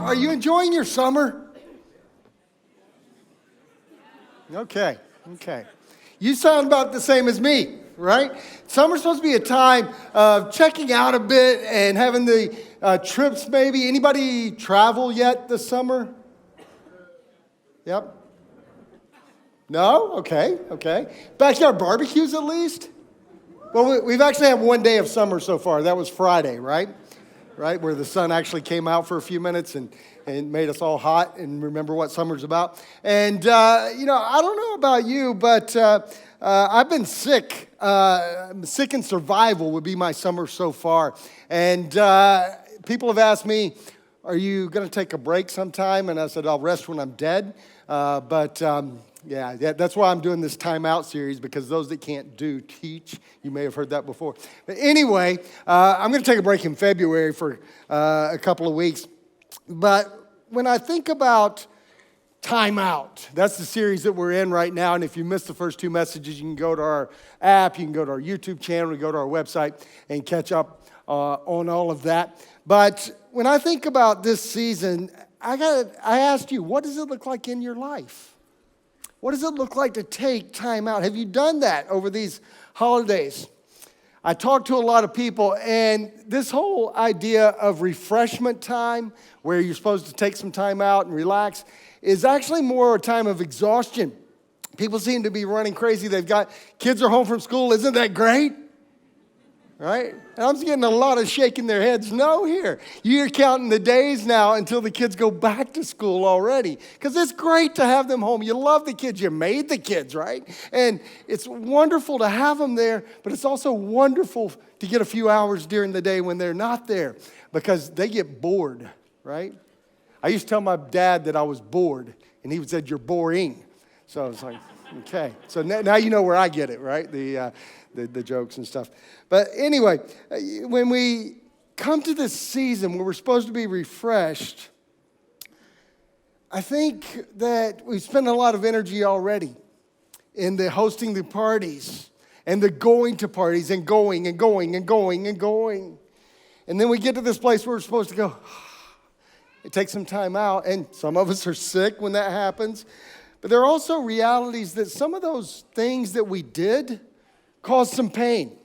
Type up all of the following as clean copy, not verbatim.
Are you enjoying your summer? Okay. You sound about the same as me, right? Summer's supposed to be a time of checking out a bit and having the trips maybe. Anybody travel yet this summer? Yep. No? Okay. Backyard barbecues at least? Well, we've actually had one day of summer so far. That was Friday, right? Right, where the sun actually came out for a few minutes and made us all hot and remember what summer's about. And, I don't know about you, but I've been sick. Sick and survival would be my summer so far. And people have asked me, are you going to take a break sometime? And I said, I'll rest when I'm dead. Yeah, that's why I'm doing this TimeOut series, because those that can't do teach. You may have heard that before. But anyway, I'm going to take a break in February for a couple of weeks. But when I think about TimeOut, that's the series that we're in right now. And if you missed the first two messages, you can go to our app, you can go to our YouTube channel, you can go to our website and catch up on all of that. But when I think about this season, I asked you, what does it look like in your life? What does it look like to take time out? Have you done that over these holidays? I talked to a lot of people, and this whole idea of refreshment time, where you're supposed to take some time out and relax, is actually more a time of exhaustion. People seem to be running crazy. Kids are home from school. Isn't that great? Right? And I'm getting a lot of shaking their heads no here. You're counting the days now until the kids go back to school already. Because it's great to have them home. You love the kids. You made the kids, right? And it's wonderful to have them there, but it's also wonderful to get a few hours during the day when they're not there, because they get bored, right? I used to tell my dad that I was bored, and he said, "You're boring." So I was like, okay. So now you know where I get it, right? The jokes and stuff. But anyway, when we come to this season where we're supposed to be refreshed, I think that we spend a lot of energy already in the hosting the parties and the going to parties and going. And then we get to this place where we're supposed to go, it takes some time out, and some of us are sick when that happens. But there are also realities that some of those things that we did caused some pain.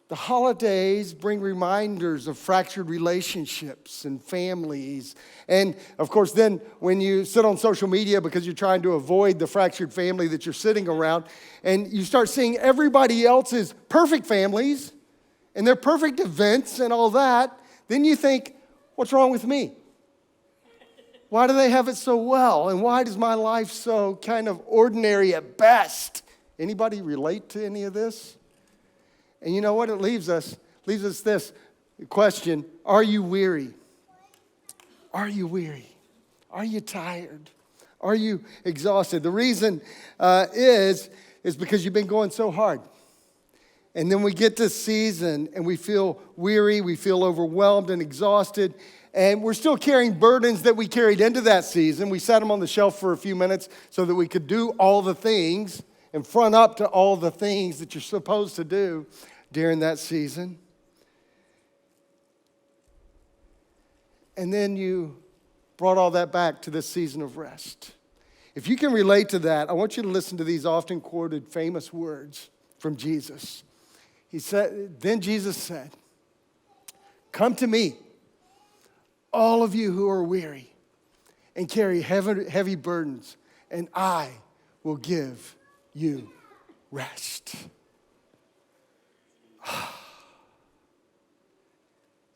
The holidays bring reminders of fractured relationships and families. And of course, then when you sit on social media because you're trying to avoid the fractured family that you're sitting around, and you start seeing everybody else's perfect families and their perfect events and all that, then you think, what's wrong with me? Why do they have it so well? And why is my life so kind of ordinary at best? Anybody relate to any of this? And you know what it leaves us? Leaves us this question: are you weary? Are you weary? Are you tired? Are you exhausted? The reason is because you've been going so hard. And then we get this season and we feel weary, we feel overwhelmed and exhausted, and we're still carrying burdens that we carried into that season. We set them on the shelf for a few minutes so that we could do all the things and front up to all the things that you're supposed to do during that season. And then you brought all that back to this season of rest. If you can relate to that, I want you to listen to these often quoted famous words from Jesus. Then Jesus said, "Come to me, all of you who are weary and carry heavy burdens, and I will give you rest."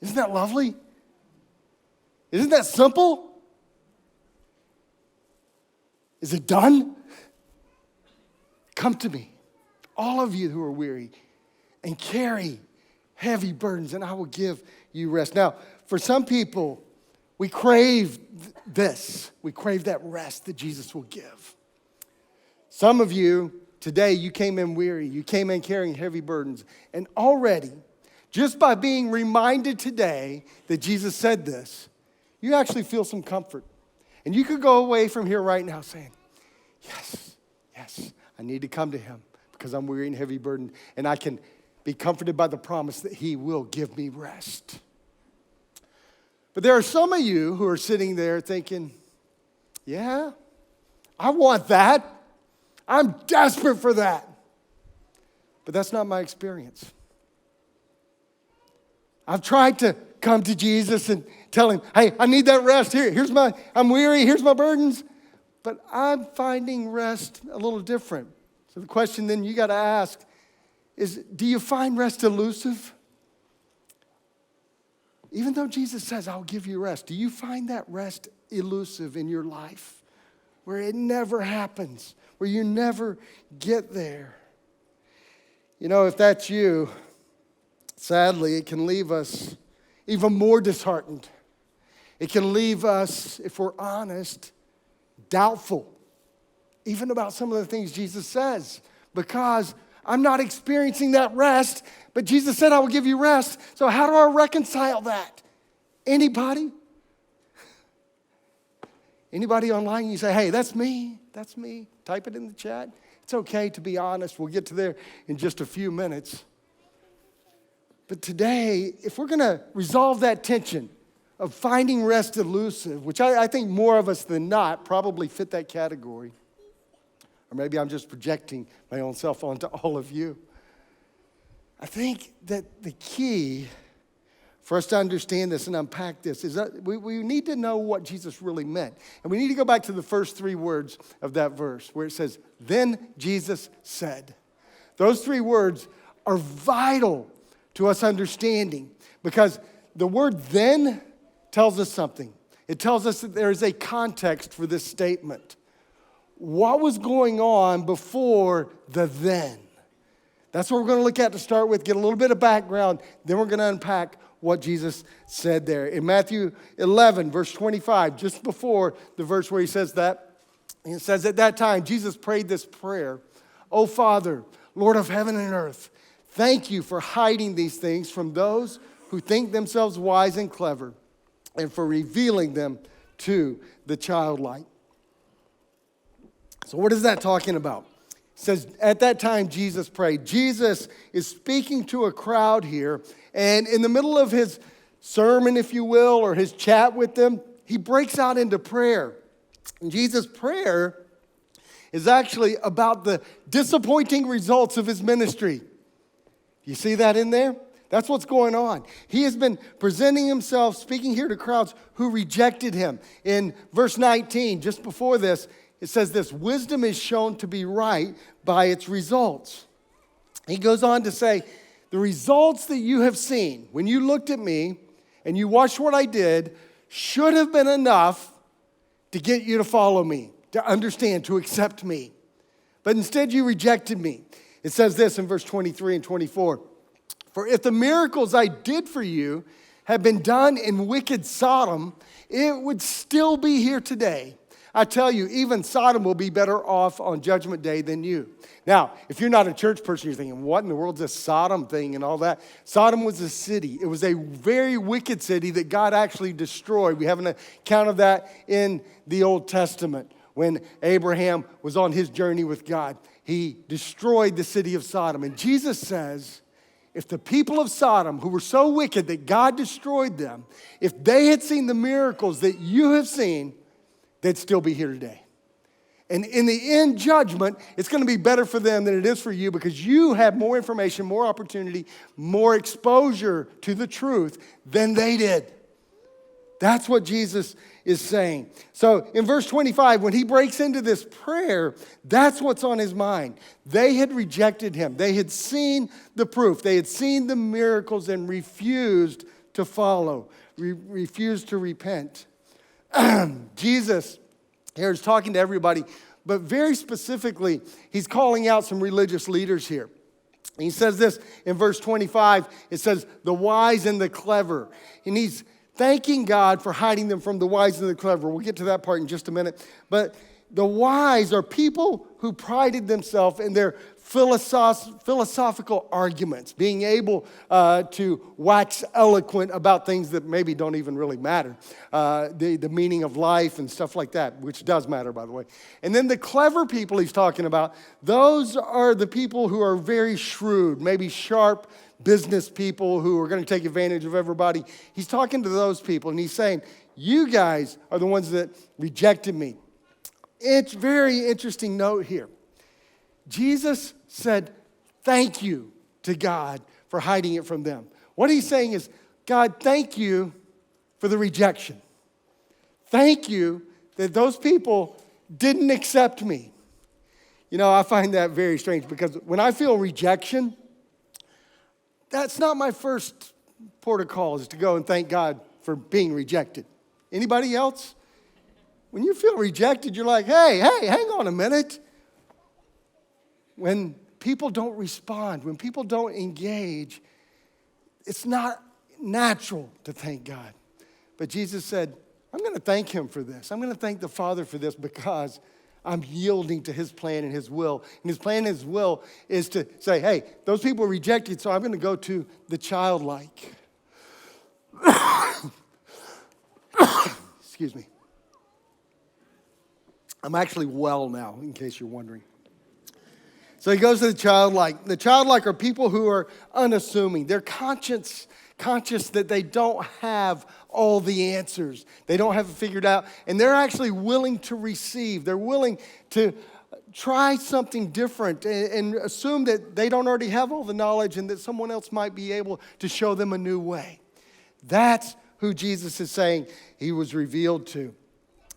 Isn't that lovely? Isn't that simple? Is it done? Come to me, all of you who are weary and carry heavy burdens, and I will give you rest. Now, for some people, we crave this. We crave that rest that Jesus will give. Some of you, today, you came in weary. You came in carrying heavy burdens. And already, just by being reminded today that Jesus said this, you actually feel some comfort. And you could go away from here right now saying, yes, I need to come to him because I'm weary and heavy burdened. And I can be comforted by the promise that he will give me rest. But there are some of you who are sitting there thinking, yeah, I want that. I'm desperate for that. But that's not my experience. I've tried to come to Jesus and tell him, hey, I need that rest. I'm weary, here's my burdens. But I'm finding rest a little different. So the question then you got to ask is, do you find rest elusive? Even though Jesus says, I'll give you rest, do you find that rest elusive in your life? Where it never happens, where you never get there? You know, if that's you, sadly, it can leave us even more disheartened. It can leave us, if we're honest, doubtful, even about some of the things Jesus says, because I'm not experiencing that rest, but Jesus said I will give you rest. So how do I reconcile that? Anybody? Anybody online, you say, hey, that's me. Type it in the chat. It's okay to be honest. We'll get to there in just a few minutes. But today, if we're going to resolve that tension of finding rest elusive, which I think more of us than not probably fit that category, or maybe I'm just projecting my own self onto all of you, I think that the key for us to understand this and unpack this is that we need to know what Jesus really meant. And we need to go back to the first three words of that verse where it says, then Jesus said. Those three words are vital to us understanding because the word then tells us something. It tells us that there is a context for this statement. What was going on before the then? That's what we're going to look at to start with, get a little bit of background, then we're going to unpack what Jesus said there. In Matthew 11, verse 25, just before the verse where he says that, it says, at that time, Jesus prayed this prayer, "O Father, Lord of heaven and earth, thank you for hiding these things from those who think themselves wise and clever, and for revealing them to the childlike." So what is that talking about? It says, at that time, Jesus prayed. Jesus is speaking to a crowd here, and in the middle of his sermon, if you will, or his chat with them, he breaks out into prayer. And Jesus' prayer is actually about the disappointing results of his ministry. You see that in there? That's what's going on. He has been presenting himself, speaking here to crowds who rejected him. In verse 19, just before this, it says this, wisdom is shown to be right by its results. He goes on to say, the results that you have seen when you looked at me and you watched what I did should have been enough to get you to follow me, to understand, to accept me. But instead you rejected me. It says this in verse 23 and 24. For if the miracles I did for you had been done in wicked Sodom, it would still be here today. I tell you, even Sodom will be better off on Judgment Day than you. Now, if you're not a church person, you're thinking, what in the world is this Sodom thing and all that? Sodom was a city. It was a very wicked city that God actually destroyed. We have an account of that in the Old Testament. When Abraham was on his journey with God, he destroyed the city of Sodom. And Jesus says, if the people of Sodom, who were so wicked that God destroyed them, if they had seen the miracles that you have seen, they'd still be here today. And in the end judgment, it's going to be better for them than it is for you because you have more information, more opportunity, more exposure to the truth than they did. That's what Jesus is saying. So in verse 25, when he breaks into this prayer, that's what's on his mind. They had rejected him. They had seen the proof. They had seen the miracles and refused to follow, refused to repent. Jesus here is talking to everybody, but very specifically, he's calling out some religious leaders here. He says this in verse 25, it says, the wise and the clever. And he's thanking God for hiding them from the wise and the clever. We'll get to that part in just a minute. But The wise are people who prided themselves in their philosophical arguments, being able to wax eloquent about things that maybe don't even really matter. The meaning of life and stuff like that, which does matter, by the way. And then the clever people he's talking about, those are the people who are very shrewd, maybe sharp business people who are going to take advantage of everybody. He's talking to those people, and he's saying, you guys are the ones that rejected me. It's very interesting note here. Jesus said, thank you to God for hiding it from them. What he's saying is, God, thank you for the rejection. Thank you that those people didn't accept me. You know, I find that very strange because when I feel rejection, that's not my first port of call is to go and thank God for being rejected. Anybody else? When you feel rejected, you're like, hey, hang on a minute. When people don't respond, when people don't engage, it's not natural to thank God. But Jesus said, I'm going to thank him for this. I'm going to thank the Father for this because I'm yielding to his plan and his will. And his plan and his will is to say, hey, those people rejected, so I'm going to go to the childlike. Excuse me. I'm actually well now, in case you're wondering. So he goes to the childlike. The childlike are people who are unassuming. They're conscious that they don't have all the answers. They don't have it figured out. And they're actually willing to receive. They're willing to try something different and assume that they don't already have all the knowledge and that someone else might be able to show them a new way. That's who Jesus is saying he was revealed to.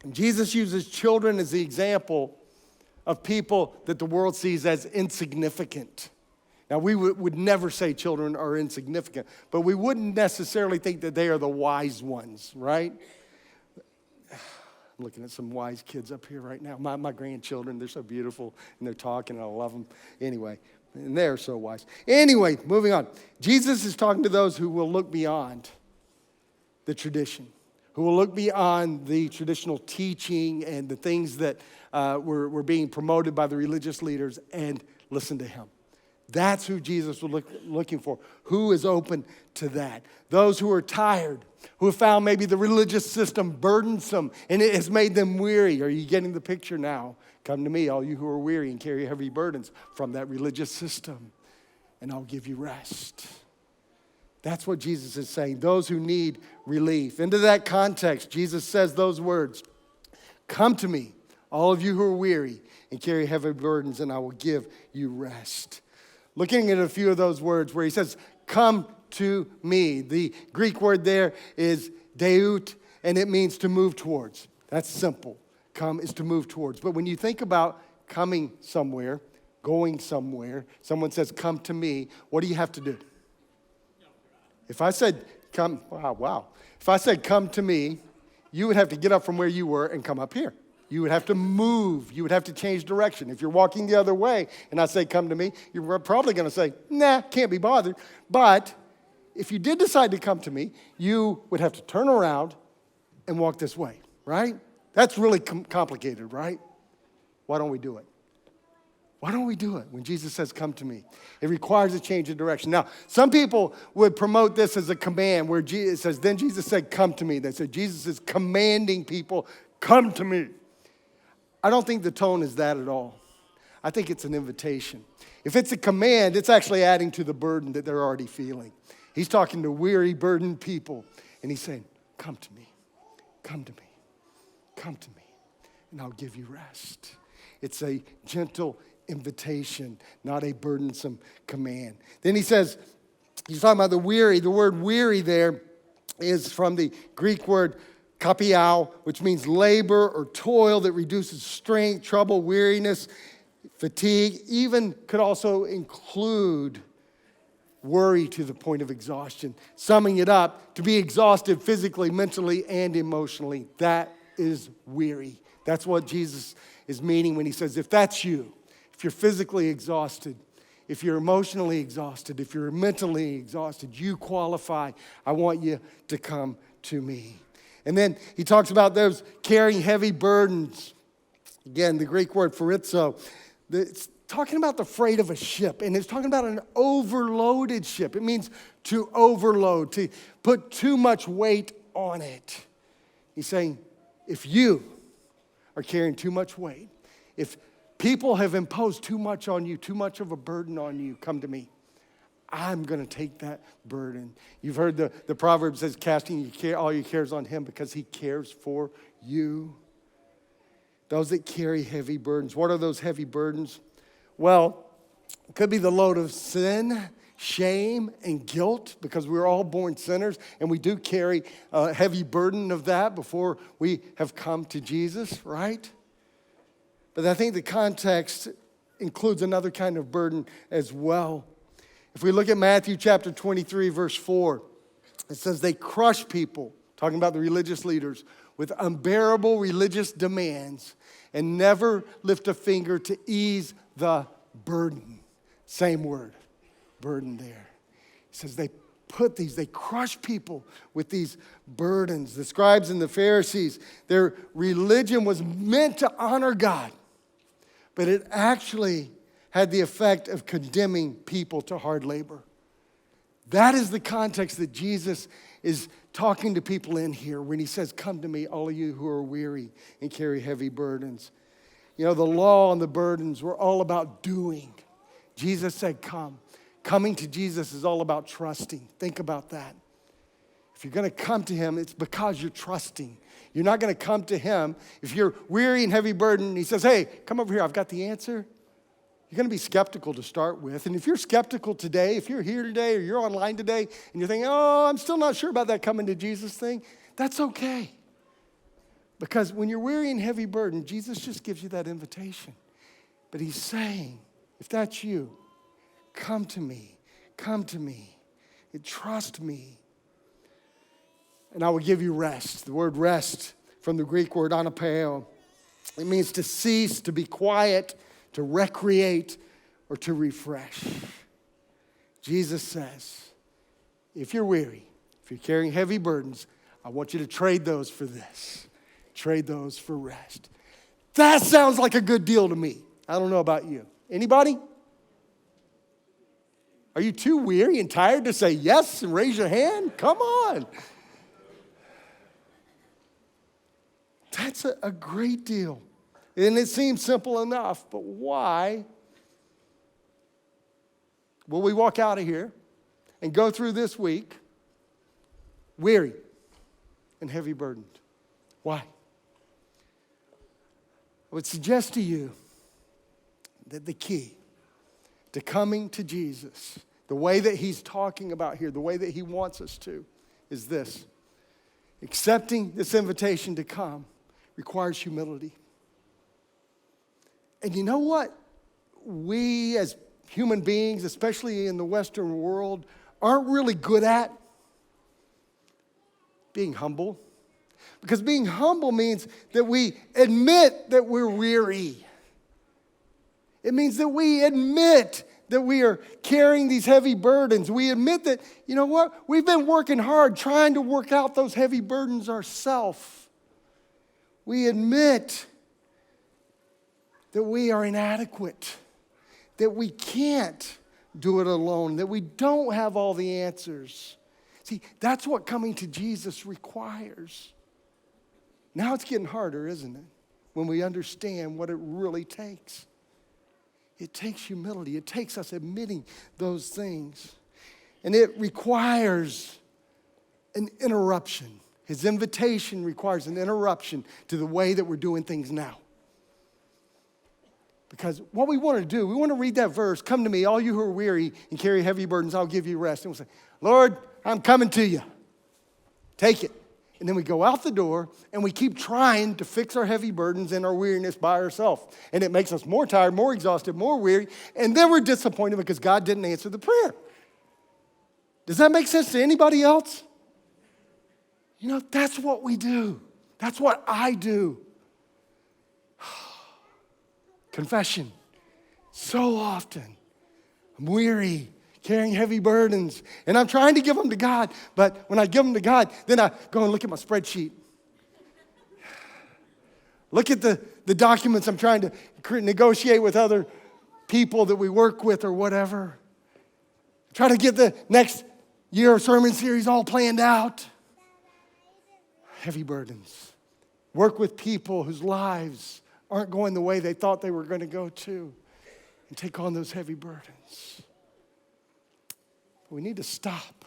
And Jesus uses children as the example of people that the world sees as insignificant. Now, we would never say children are insignificant, but we wouldn't necessarily think that they are the wise ones, right? I'm looking at some wise kids up here right now. My grandchildren, they're so beautiful, and they're talking, and I love them. Anyway, and they're so wise. Anyway, moving on. Jesus is talking to those who will look beyond the tradition, who will look beyond the traditional teaching and the things that were being promoted by the religious leaders and listen to him. That's who Jesus was looking for. Who is open to that? Those who are tired, who have found maybe the religious system burdensome and it has made them weary. Are you getting the picture now? Come to me, all you who are weary and carry heavy burdens from that religious system, and I'll give you rest. That's what Jesus is saying. Those who need relief. Into that context, Jesus says those words, come to me, all of you who are weary and carry heavy burdens, and I will give you rest. Looking at a few of those words where he says, come to me. The Greek word there is deut, and it means to move towards. That's simple. Come is to move towards. But when you think about coming somewhere, going somewhere, someone says, come to me, what do you have to do? If I said, come, wow. If I said, come to me, you would have to get up from where you were and come up here. You would have to move. You would have to change direction. If you're walking the other way and I say, come to me, you're probably going to say, nah, can't be bothered. But if you did decide to come to me, you would have to turn around and walk this way, right? That's really complicated, right? Why don't we do it? Why don't we do it when Jesus says, come to me? It requires a change of direction. Now, some people would promote this as a command where Jesus says, then Jesus said, come to me. They said, Jesus is commanding people, come to me. I don't think the tone is that at all. I think it's an invitation. If it's a command, it's actually adding to the burden that they're already feeling. He's talking to weary, burdened people, and he's saying, come to me, come to me, come to me, and I'll give you rest. It's a gentle invitation, not a burdensome command. Then he says, he's talking about the weary. The word weary there is from the Greek word kapiao, which means labor or toil that reduces strength, trouble, weariness, fatigue. Even could also include worry to the point of exhaustion. Summing it up, to be exhausted physically, mentally, and emotionally. That is weary. That's what Jesus is meaning when he says, if that's you, if you're physically exhausted, if you're emotionally exhausted, if you're mentally exhausted, you qualify. I want you to come to me. And then he talks about those carrying heavy burdens. Again, the Greek word phorizo, it's talking about the freight of a ship, and it's talking about an overloaded ship. It means to overload, to put too much weight on it. He's saying, if you are carrying too much weight, if people have imposed too much on you, too much of a burden on you, come to me. I'm going to take that burden. You've heard the proverb says, casting all your cares on him because he cares for you. Those that carry heavy burdens. What are those heavy burdens? Well, it could be the load of sin, shame, and guilt, because we're all born sinners, and we do carry a heavy burden of that before we have come to Jesus, right? But I think the context includes another kind of burden as well. If we look at Matthew chapter 23, verse 4, it says they crush people, talking about the religious leaders, with unbearable religious demands and never lift a finger to ease the burden. Same word, burden there. He says they crush people with these burdens. The scribes and the Pharisees, their religion was meant to honor God, but it actually had the effect of condemning people to hard labor. That is the context that Jesus is talking to people in here when he says, come to me, all of you who are weary and carry heavy burdens. You know, the law and the burdens were all about doing. Jesus said, come. Coming to Jesus is all about trusting. Think about that. If you're going to come to him, it's because you're trusting. You're not going to come to him if you're weary and heavy burden. He says, hey, come over here. I've got the answer. You're going to be skeptical to start with. And if you're skeptical today, if you're here today or you're online today and you're thinking, oh, I'm still not sure about that coming to Jesus thing, that's okay. Because when you're weary and heavy burden, Jesus just gives you that invitation. But he's saying, if that's you, come to me, and trust me, and I will give you rest. The word rest from the Greek word anapeo, it means to cease, to be quiet, to recreate, or to refresh. Jesus says, if you're weary, if you're carrying heavy burdens, I want you to trade those for this. Trade those for rest. That sounds like a good deal to me. I don't know about you. Anybody? Are you too weary and tired to say yes and raise your hand? Come on. That's a great deal. And it seems simple enough, but why will we walk out of here and go through this week weary and heavy burdened? Why? I would suggest to you that the key to coming to Jesus, the way that he's talking about here, the way that he wants us to, is this. Accepting this invitation to come requires humility. And you know what? We as human beings, especially in the Western world, aren't really good at being humble. Because being humble means that we admit that we're weary. It means that we admit that we are carrying these heavy burdens. We admit that, you know what? We've been working hard trying to work out those heavy burdens ourselves. We admit that we are inadequate, that we can't do it alone, that we don't have all the answers. See, that's what coming to Jesus requires. Now it's getting harder, isn't it? When we understand what it really takes. It takes humility. It takes us admitting those things. And it requires an interruption. His invitation requires an interruption to the way that we're doing things now. Because what we want to do, we want to read that verse, come to me, all you who are weary and carry heavy burdens, I'll give you rest. And we'll say, Lord, I'm coming to you. Take it. And then we go out the door and we keep trying to fix our heavy burdens and our weariness by ourselves. And it makes us more tired, more exhausted, more weary. And then we're disappointed because God didn't answer the prayer. Does that make sense to anybody else? You know, that's what we do. That's what I do. Confession. So often, I'm weary, carrying heavy burdens, and I'm trying to give them to God, but when I give them to God, then I go and look at my spreadsheet. Look at the the documents I'm trying to negotiate with other people that we work with or whatever. Try to get the next year sermon series all planned out. Heavy burdens. Work with people whose lives aren't going the way they thought they were going to go to, and take on those heavy burdens. We need to stop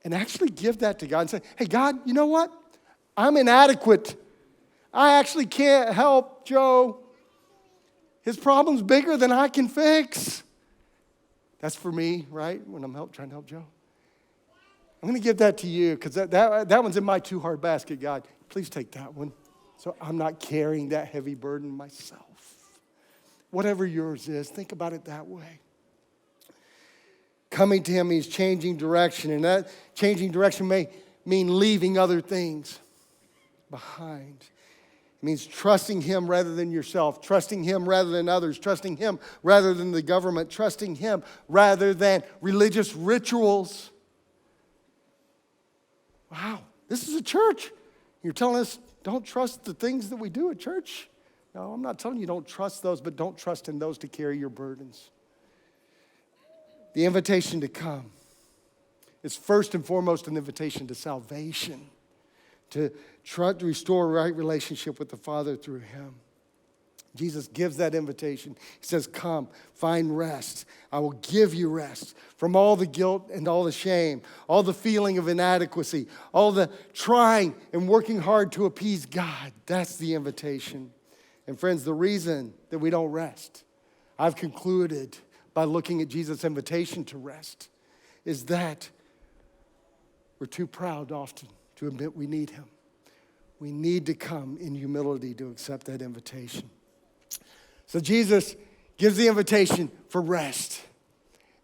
and actually give that to God and say, hey, God, you know what? I'm inadequate. I actually can't help Joe. His problem's bigger than I can fix. That's for me, right? When I'm trying to help Joe. I'm going to give that to you because that one's in my too hard basket, God. Please take that one so I'm not carrying that heavy burden myself. Whatever yours is, think about it that way. Coming to him means changing direction, and that changing direction may mean leaving other things behind. It means trusting him rather than yourself, trusting him rather than others, trusting him rather than the government, trusting him rather than religious rituals. Wow, this is a church. You're telling us don't trust the things that we do at church? No, I'm not telling you don't trust those, but don't trust in those to carry your burdens. The invitation to come is first and foremost an invitation to salvation, to try to restore a right relationship with the Father through him. Jesus gives that invitation. He says, come, find rest. I will give you rest from all the guilt and all the shame, all the feeling of inadequacy, all the trying and working hard to appease God. That's the invitation. And friends, the reason that we don't rest, I've concluded by looking at Jesus' invitation to rest, is that we're too proud often to admit we need him. We need to come in humility to accept that invitation. So Jesus gives the invitation for rest.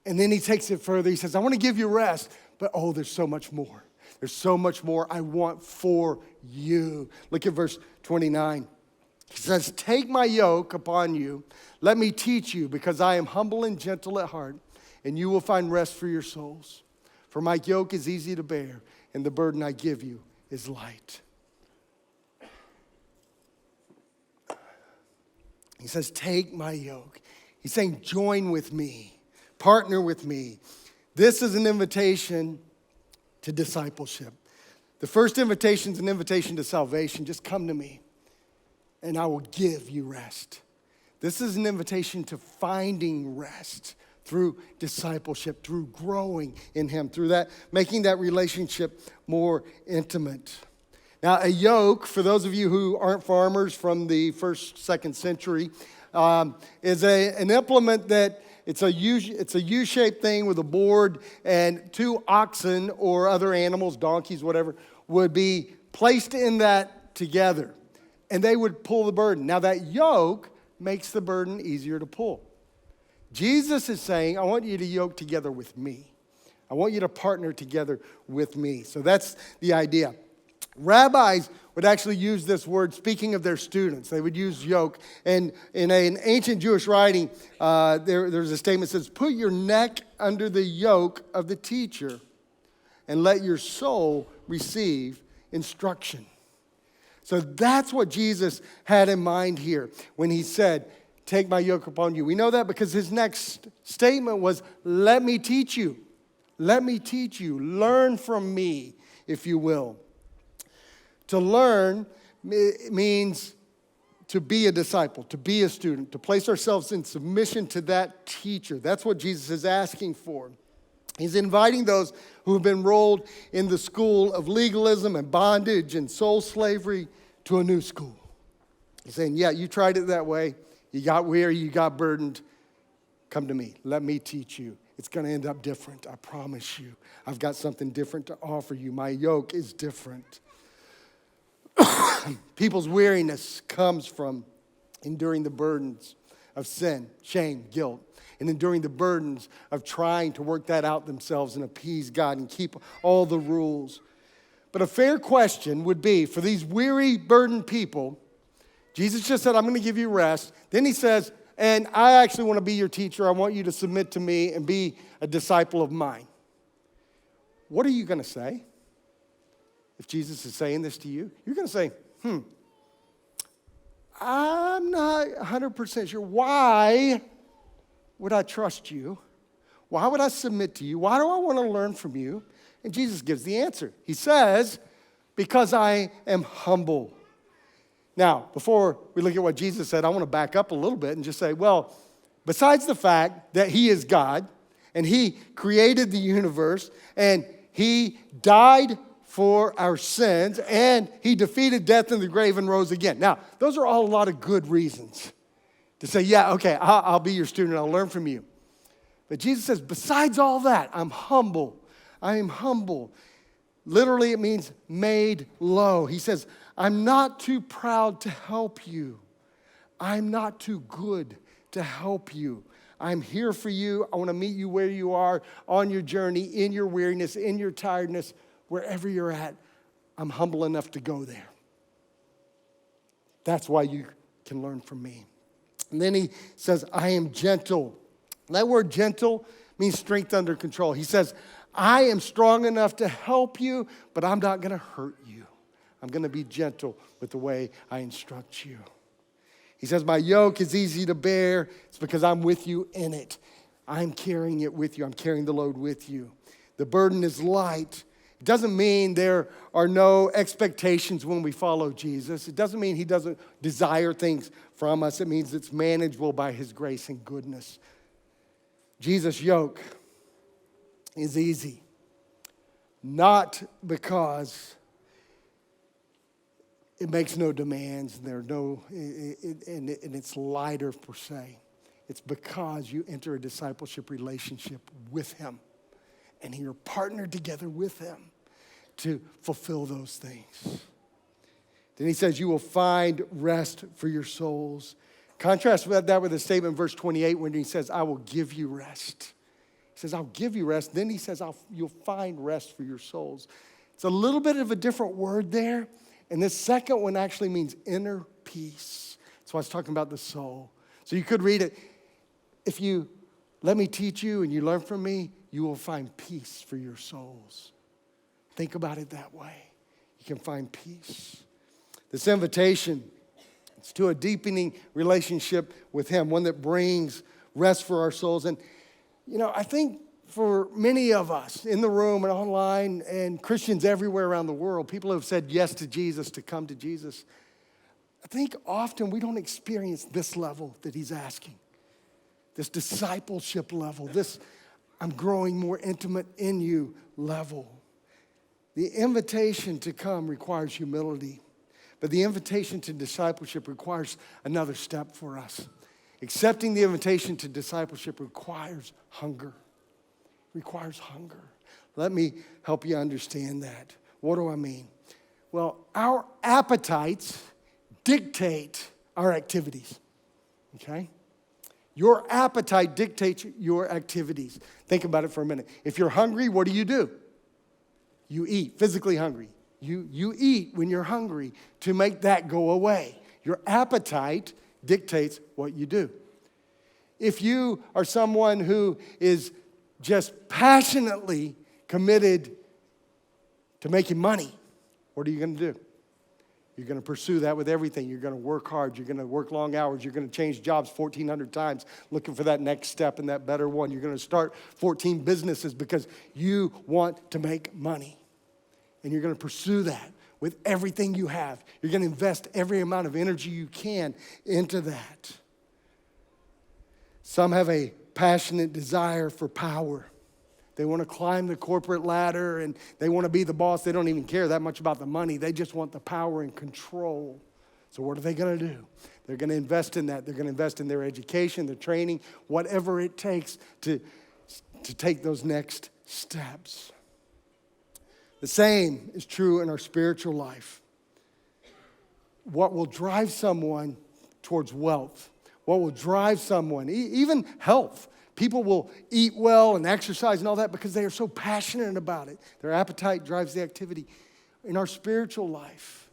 And then he takes it further. He says, I want to give you rest, but there's so much more. There's so much more I want for you. Look at verse 29. He says, take my yoke upon you. Let me teach you, because I am humble and gentle at heart, and you will find rest for your souls. For my yoke is easy to bear, and the burden I give you is light. He says, take my yoke. He's saying, join with me, partner with me. This is an invitation to discipleship. The first invitation is an invitation to salvation. Just come to me, and I will give you rest. This is an invitation to finding rest through discipleship, through growing in him, through that, making that relationship more intimate. Now, a yoke, for those of you who aren't farmers from the first, second century, is an implement that it's a U-shaped thing with a board, and two oxen or other animals, donkeys, whatever, would be placed in that together, and they would pull the burden. Now, that yoke makes the burden easier to pull. Jesus is saying, I want you to yoke together with me. I want you to partner together with me. So that's the idea. Rabbis would actually use this word, speaking of their students. They would use yoke. And in an ancient Jewish writing, there's a statement that says, put your neck under the yoke of the teacher and let your soul receive instruction. So that's what Jesus had in mind here when he said, take my yoke upon you. We know that because his next statement was, let me teach you. Let me teach you. Learn from me, if you will. To learn means to be a disciple, to be a student, to place ourselves in submission to that teacher. That's what Jesus is asking for. He's inviting those who have been enrolled in the school of legalism and bondage and soul slavery to a new school. He's saying, yeah, you tried it that way. You got weary, you got burdened. Come to me. Let me teach you. It's going to end up different, I promise you. I've got something different to offer you. My yoke is different. People's weariness comes from enduring the burdens of sin, shame, guilt, and enduring the burdens of trying to work that out themselves and appease God and keep all the rules. But a fair question would be, for these weary, burdened people, Jesus just said, I'm going to give you rest. Then he says, and I actually want to be your teacher. I want you to submit to me and be a disciple of mine. What are you going to say? If Jesus is saying this to you, you're going to say, I'm not 100% sure. Why would I trust you? Why would I submit to you? Why do I want to learn from you? And Jesus gives the answer. He says, because I am humble. Now, before we look at what Jesus said, I want to back up a little bit and just say, well, besides the fact that he is God and he created the universe and he died for our sins and he defeated death in the grave and rose again. Now, those are all a lot of good reasons to say, yeah, okay, I'll be your student, I'll learn from you. But Jesus says, besides all that, I'm humble. I am humble. Literally, it means made low. He says, I'm not too proud to help you. I'm not too good to help you. I'm here for you. I want to meet you where you are on your journey, in your weariness, in your tiredness, wherever you're at. I'm humble enough to go there. That's why you can learn from me. And then he says, I am gentle. That word gentle means strength under control. He says, I am strong enough to help you, but I'm not going to hurt you. I'm going to be gentle with the way I instruct you. He says, my yoke is easy to bear. It's because I'm with you in it. I'm carrying it with you. I'm carrying the load with you. The burden is light. It doesn't mean there are no expectations when we follow Jesus. It doesn't mean he doesn't desire things from us. It means it's manageable by his grace and goodness. Jesus' yoke is easy, not because it makes no demands and and it's lighter per se. It's because you enter a discipleship relationship with him and you're partnered together with him to fulfill those things. Then he says, you will find rest for your souls. Contrast that with the statement in verse 28 when he says, I will give you rest. He says, I'll give you rest. Then he says, you'll find rest for your souls. It's a little bit of a different word there. And this second one actually means inner peace. That's why I was talking about the soul. So you could read it, if you let me teach you and you learn from me, you will find peace for your souls. Think about it that way. You can find peace. This invitation is to a deepening relationship with him, one that brings rest for our souls. And, I think for many of us in the room and online and Christians everywhere around the world, people who have said yes to Jesus, to come to Jesus, I think often we don't experience this level that he's asking, this discipleship level, this I'm growing more intimate in you level. The invitation to come requires humility, but the invitation to discipleship requires another step for us. Accepting the invitation to discipleship requires hunger. Requires hunger. Let me help you understand that. What do I mean? Well, our appetites dictate our activities, okay? Your appetite dictates your activities. Think about it for a minute. If you're hungry, what do? You eat, physically hungry. You eat when you're hungry to make that go away. Your appetite dictates what you do. If you are someone who is just passionately committed to making money, what are you going to do? You're going to pursue that with everything. You're going to work hard. You're going to work long hours. You're going to change jobs 1,400 times looking for that next step and that better one. You're going to start 14 businesses because you want to make money. And you're going to pursue that with everything you have. You're going to invest every amount of energy you can into that. Some have a passionate desire for power. They want to climb the corporate ladder and they want to be the boss. They don't even care that much about the money. They just want the power and control. So what are they going to do? They're going to invest in that. They're going to invest in their education, their training, whatever it takes to take those next steps. The same is true in our spiritual life. What will drive someone towards wealth? What will drive someone, even health? People will eat well and exercise and all that because they are so passionate about it. Their appetite drives the activity. In our spiritual life,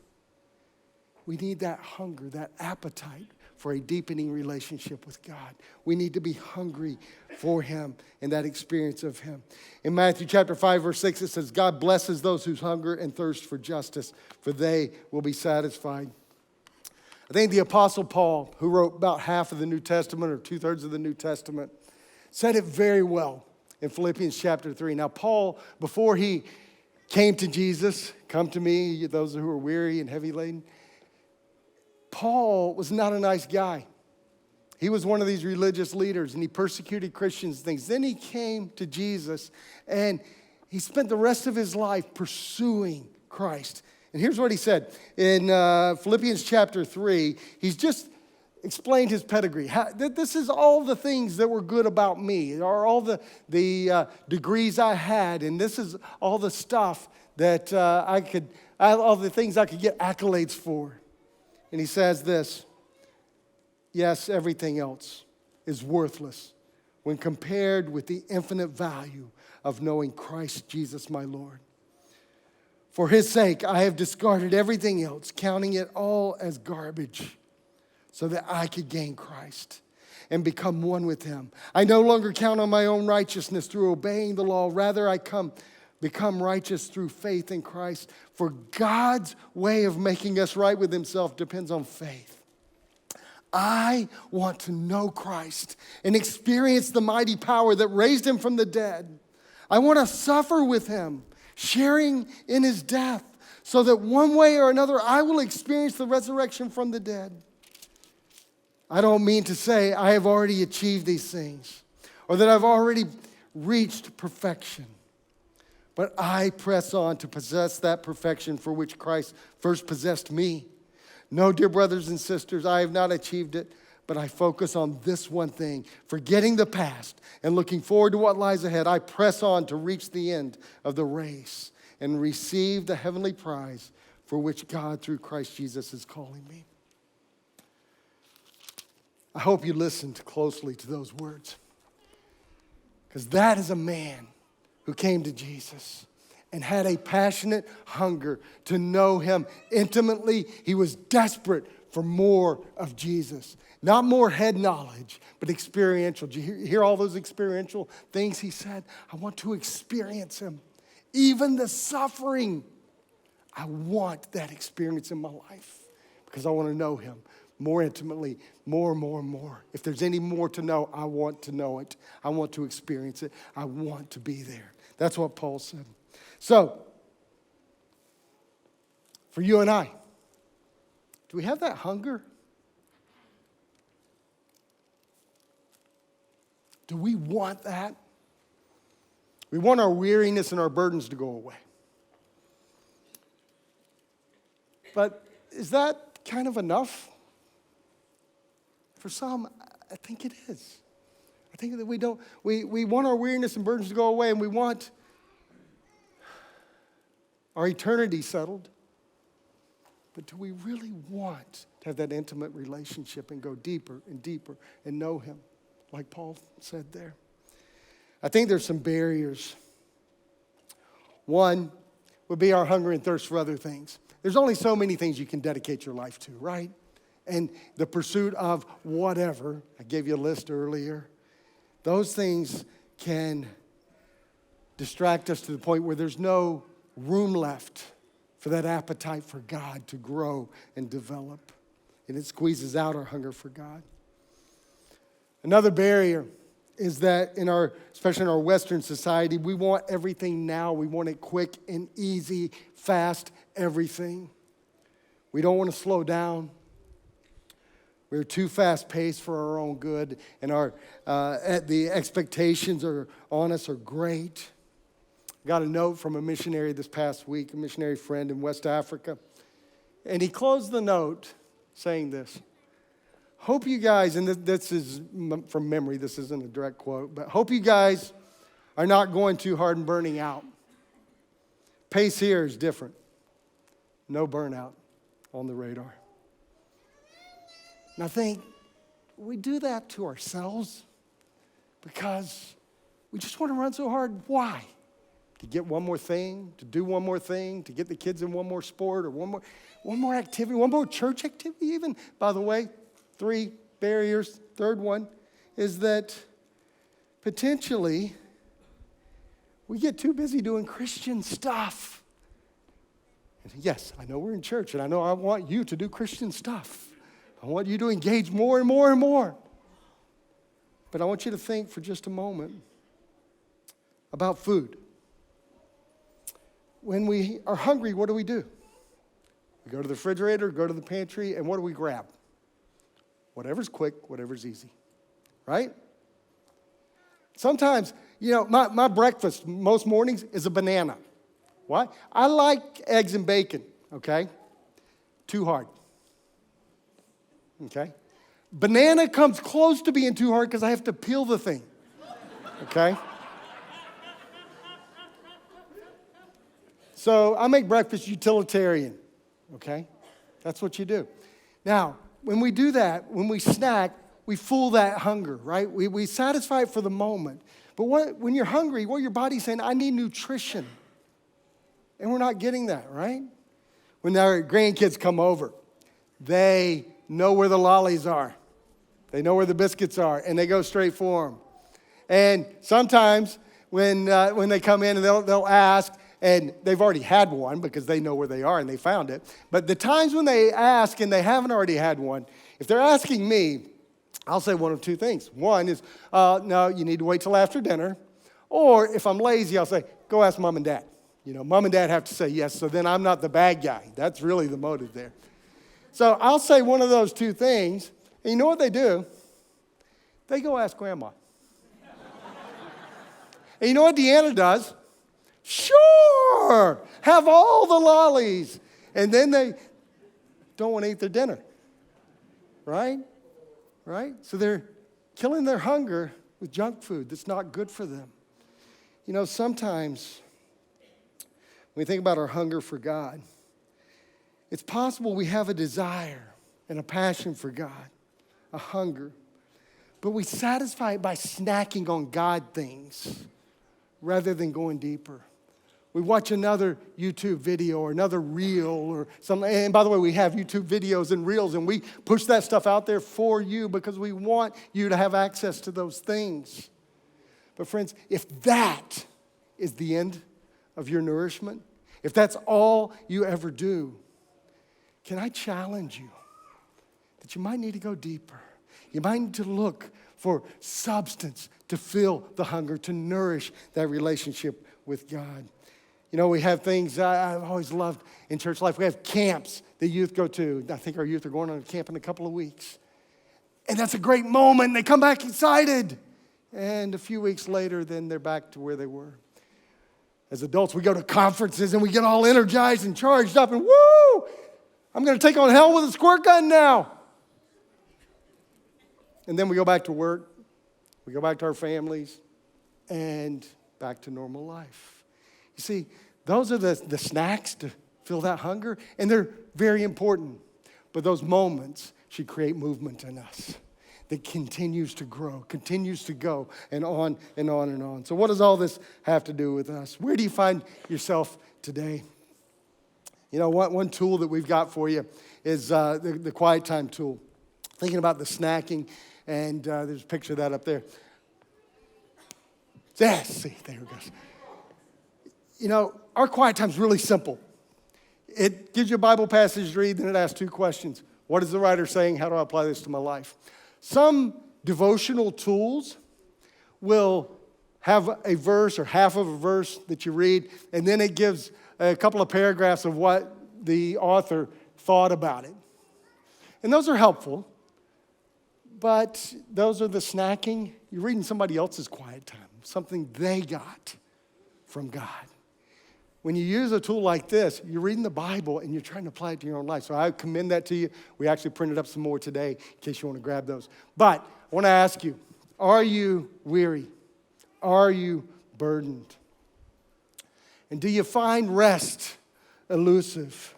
we need that hunger, that appetite for a deepening relationship with God. We need to be hungry for him and that experience of him. In Matthew chapter 5, verse 6, it says, God blesses those who hunger and thirst for justice, for they will be satisfied. I think the Apostle Paul, who wrote about half of the New Testament or 2/3 of the New Testament, said it very well in Philippians chapter 3. Now, Paul, before he came to Jesus, come to me, those who are weary and heavy laden, Paul was not a nice guy. He was one of these religious leaders, and he persecuted Christians and things. Then he came to Jesus, and he spent the rest of his life pursuing Christ. And here's what he said. In Philippians chapter 3, he's just explained his pedigree. This is all the things that were good about me, or all the degrees I had, and this is all the stuff that all the things I could get accolades for. And he says this, yes, everything else is worthless when compared with the infinite value of knowing Christ Jesus my Lord. For his sake, I have discarded everything else, counting it all as garbage, so that I could gain Christ and become one with him. I no longer count on my own righteousness through obeying the law. Rather, I become righteous through faith in Christ. For God's way of making us right with himself depends on faith. I want to know Christ and experience the mighty power that raised him from the dead. I want to suffer with him, sharing in his death, so that one way or another I will experience the resurrection from the dead. I don't mean to say I have already achieved these things or that I've already reached perfection, but I press on to possess that perfection for which Christ first possessed me. No, dear brothers and sisters, I have not achieved it, but I focus on this one thing, forgetting the past and looking forward to what lies ahead. I press on to reach the end of the race and receive the heavenly prize for which God, through Christ Jesus, is calling me. I hope you listened closely to those words, because that is a man who came to Jesus and had a passionate hunger to know him intimately. He was desperate for more of Jesus. Not more head knowledge, but experiential. Did you hear all those experiential things he said? I want to experience him. Even the suffering, I want that experience in my life because I want to know him more intimately, more. If there's any more to know, I want to know it. I want to experience it. I want to be there. That's what Paul said. So, for you and I, do we have that hunger? Do we want that? We want our weariness and our burdens to go away. But is that kind of enough? For some, I think it is. I think that we want our weariness and burdens to go away, and we want our eternity settled. But do we really want to have that intimate relationship and go deeper and deeper and know him, like Paul said there? I think there's some barriers. One would be our hunger and thirst for other things. There's only so many things you can dedicate your life to, right? And the pursuit of whatever, I gave you a list earlier, those things can distract us to the point where there's no room left for that appetite for God to grow and develop. And it squeezes out our hunger for God. Another barrier is that especially in our Western society, we want everything now. We want it quick and easy, fast, everything. We don't want to slow down. We're too fast-paced for our own good, and the expectations on us are great. I got a note from a missionary this past week, a missionary friend in West Africa, and he closed the note saying this: hope you guys, and this is from memory, this isn't a direct quote, but hope you guys are not going too hard and burning out. Pace here is different. No burnout on the radar. And I think we do that to ourselves because we just want to run so hard. Why? To get one more thing, to do one more thing, to get the kids in one more sport or one more activity, one more church activity even. By the way, 3 barriers. Third one is that potentially we get too busy doing Christian stuff. And yes, I know we're in church, and I know I want you to do Christian stuff. I want you to engage more and more and more. But I want you to think for just a moment about food. When we are hungry, what do? We go to the refrigerator, go to the pantry, and what do we grab? Whatever's quick, whatever's easy, right? Sometimes, my breakfast most mornings is a banana. Why? I like eggs and bacon, okay? Too hard, okay? Banana comes close to being too hard because I have to peel the thing, okay? So I make breakfast utilitarian, okay? That's what you do. Now, when we do that, when we snack, we fool that hunger, right? We satisfy it for the moment. But when you're hungry, what your body's saying, I need nutrition. And we're not getting that, right? When our grandkids come over, they know where the lollies are. They know where the biscuits are, and they go straight for them. And sometimes when they come in, and they'll ask, and they've already had one because they know where they are and they found it. But the times when they ask and they haven't already had one, if they're asking me, I'll say one of two things. One is, no, you need to wait till after dinner. Or if I'm lazy, I'll say, go ask mom and dad. Mom and dad have to say yes, so then I'm not the bad guy. That's really the motive there. So I'll say one of those two things, and you know what they do? They go ask grandma. And you know what Deanna does? Sure, have all the lollies. And then they don't want to eat their dinner, right? Right? So they're killing their hunger with junk food that's not good for them. Sometimes when we think about our hunger for God, it's possible we have a desire and a passion for God, a hunger, but we satisfy it by snacking on God things rather than going deeper. We watch another YouTube video or another reel or something. And by the way, we have YouTube videos and reels, and we push that stuff out there for you because we want you to have access to those things. But friends, if that is the end of your nourishment, if that's all you ever do, can I challenge you that you might need to go deeper? You might need to look for substance to fill the hunger, to nourish that relationship with God. We have things I've always loved in church life. We have camps the youth go to. I think our youth are going on a camp in a couple of weeks. And that's a great moment. They come back excited. And a few weeks later, then they're back to where they were. As adults, we go to conferences and we get all energized and charged up and woo! I'm going to take on hell with a squirt gun now. And then we go back to work. We go back to our families and back to normal life. You see, those are the snacks to fill that hunger, and they're very important. But those moments should create movement in us that continues to grow, continues to go, and on and on and on. So what does all this have to do with us? Where do you find yourself today? One tool that we've got for you is the quiet time tool. Thinking about the snacking, and there's a picture of that up there. Yes, see, there it goes. Our quiet time is really simple. It gives you a Bible passage to read, then it asks two questions. What is the writer saying? How do I apply this to my life? Some devotional tools will have a verse or half of a verse that you read, and then it gives a couple of paragraphs of what the author thought about it. And those are helpful, but those are the snacking. You're reading somebody else's quiet time, something they got from God. When you use a tool like this, you're reading the Bible and you're trying to apply it to your own life. So I commend that to you. We actually printed up some more today in case you want to grab those. But I want to ask you, are you weary? Are you burdened? And do you find rest elusive?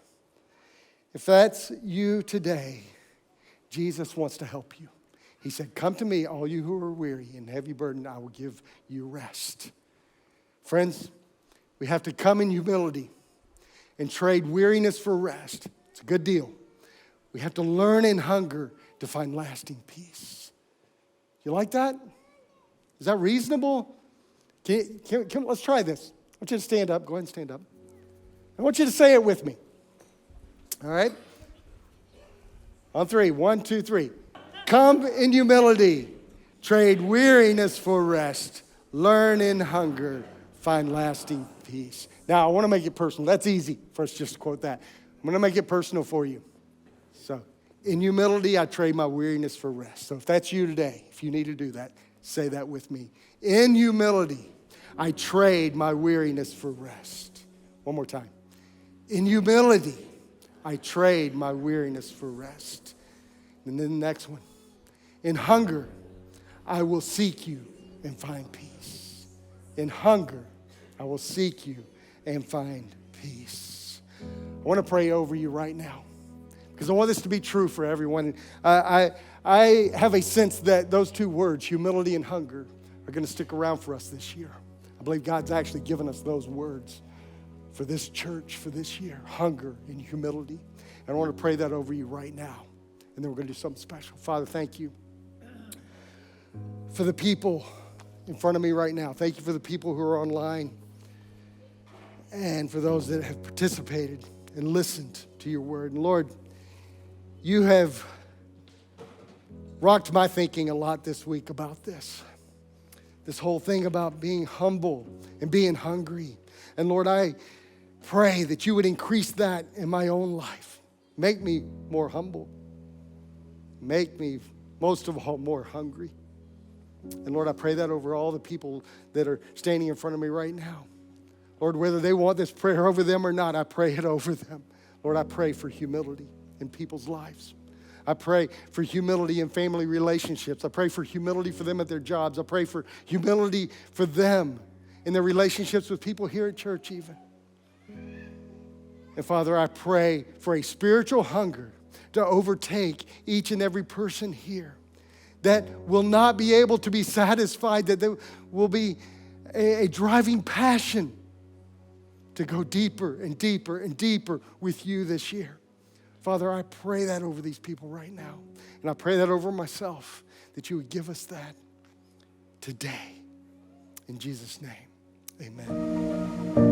If that's you today, Jesus wants to help you. He said, come to me, all you who are weary and heavy burdened, I will give you rest. Friends, we have to come in humility and trade weariness for rest. It's a good deal. We have to learn in hunger to find lasting peace. You like that? Is that reasonable? Let's try this. I want you to stand up. Go ahead and stand up. I want you to say it with me. All right? On three. 1, 2, 3. Come in humility. Trade weariness for rest. Learn in hunger. Find lasting peace. Now, I want to make it personal. That's easy for us just to quote that. I'm going to make it personal for you. So, in humility, I trade my weariness for rest. So if that's you today, if you need to do that, say that with me. In humility, I trade my weariness for rest. One more time. In humility, I trade my weariness for rest. And then the next one. In hunger, I will seek you and find peace. In hunger, I will seek you and find peace. I want to pray over you right now because I want this to be true for everyone. I have a sense that those two words, humility and hunger, are going to stick around for us this year. I believe God's actually given us those words for this church, for this year, hunger and humility. And I want to pray that over you right now. And then we're going to do something special. Father, thank you for the people in front of me right now. Thank you for the people who are online and for those that have participated and listened to your word. And Lord, you have rocked my thinking a lot this week about this whole thing about being humble and being hungry. And Lord, I pray that you would increase that in my own life. Make me more humble. Make me, most of all, more hungry. And Lord, I pray that over all the people that are standing in front of me right now. Lord, whether they want this prayer over them or not, I pray it over them. Lord, I pray for humility in people's lives. I pray for humility in family relationships. I pray for humility for them at their jobs. I pray for humility for them in their relationships with people here at church even. And Father, I pray for a spiritual hunger to overtake each and every person here that will not be able to be satisfied, that there will be a driving passion to go deeper and deeper and deeper with you this year. Father, I pray that over these people right now. And I pray that over myself, that you would give us that today. In Jesus' name, amen.